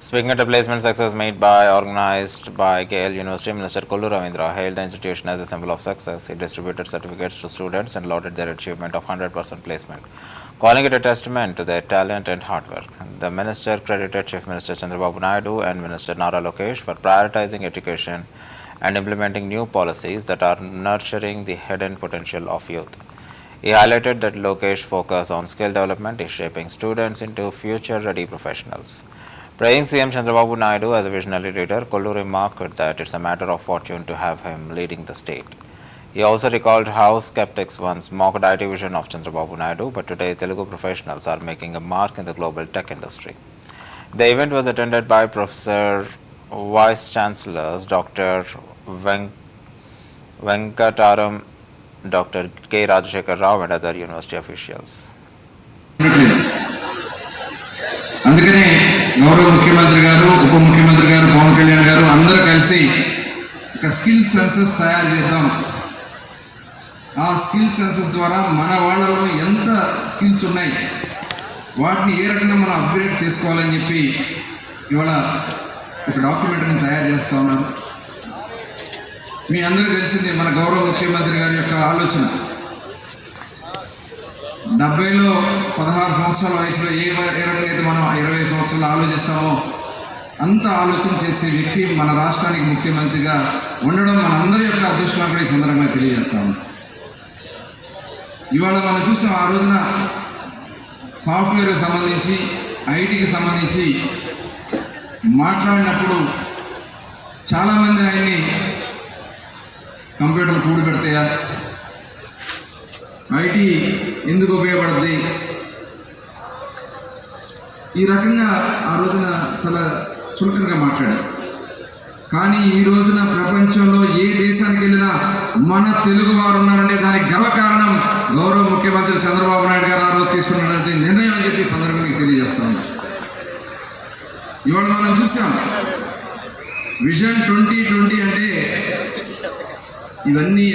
Speaking at a placement success made by organized by KL University, Minister Kollu Ravindra hailed the institution as a symbol of success. He distributed certificates to students and lauded their achievement of 100% placement, calling it a testament to their talent and hard work. The minister credited Chief Minister Chandrababu Naidu and Minister Nara Lokesh for prioritizing education and implementing new policies that are nurturing the hidden potential of youth. He highlighted that Lokesh focus on skill development is shaping students into future-ready professionals. Praising CM Chandrababu Naidu as a visionary leader, Kollu remarked that it's a matter of fortune to have him leading the state. He also recalled how skeptics once mocked IT vision of Chandrababu Naidu, but today Telugu professionals are making a mark in the global tech industry. The event was attended by Professor Vice Chancellors Dr. Venkataram, Dr. K. Rajashekar Rao and other university officials. అందుకనే గౌరవ ముఖ్యమంత్రి గారు ఉప ముఖ్యమంత్రి గారు పవన్ కళ్యాణ్ గారు అందరూ కలిసి ఒక స్కిల్ సెన్సస్ తయారు చేద్దాం. ఆ స్కిల్ సెన్సస్ ద్వారా మన వాళ్ళలో ఎంత స్కిల్స్ ఉన్నాయి, వాటిని ఏ రకంగా మనం అప్గ్రేడ్ చేసుకోవాలని చెప్పి ఇవాళ ఒక డాక్యుమెంటరీని తయారు చేస్తూ ఉన్నారు. మీ అందరికీ తెలిసిందే మన గౌరవ ముఖ్యమంత్రి గారి యొక్క ఆలోచన. 70లో 16 సంవత్సరాల వయసులో ఏ రకంగా అయితే మనం 20 సంవత్సరాలు ఆలోచిస్తామో అంత ఆలోచన చేసే వ్యక్తి మన రాష్ట్రానికి ముఖ్యమంత్రిగా ఉండడం మనందరి యొక్క అదృష్టం కూడా ఈ సందర్భంగా తెలియజేస్తాము. ఇవాళ మనం చూసాం, ఆ రోజున సాఫ్ట్వేర్కి సంబంధించి ఐటీకి సంబంధించి మాట్లాడినప్పుడు చాలామంది ఆయన్ని కంప్యూటర్లు కూడి పెడతాయా, ఐటీ ఎందుకు ఉపయోగపడుతుంది, ఈ రకంగా ఆ రోజున చాలా చులకనగా మాట్లాడారు. కానీ ఈ రోజున ప్రపంచంలో ఏ దేశానికి వెళ్ళినా మన తెలుగు వారు ఉన్నారంటే దానికి గల కారణం గౌరవ ముఖ్యమంత్రి చంద్రబాబు నాయుడు గారు ఆ రోజు తీసుకున్నటువంటి నిర్ణయం అని చెప్పి సందర్భంగా తెలియజేస్తాను. ఇవాళ మనం చూసాం విజన్ 2020 అంటే ఇవన్నీ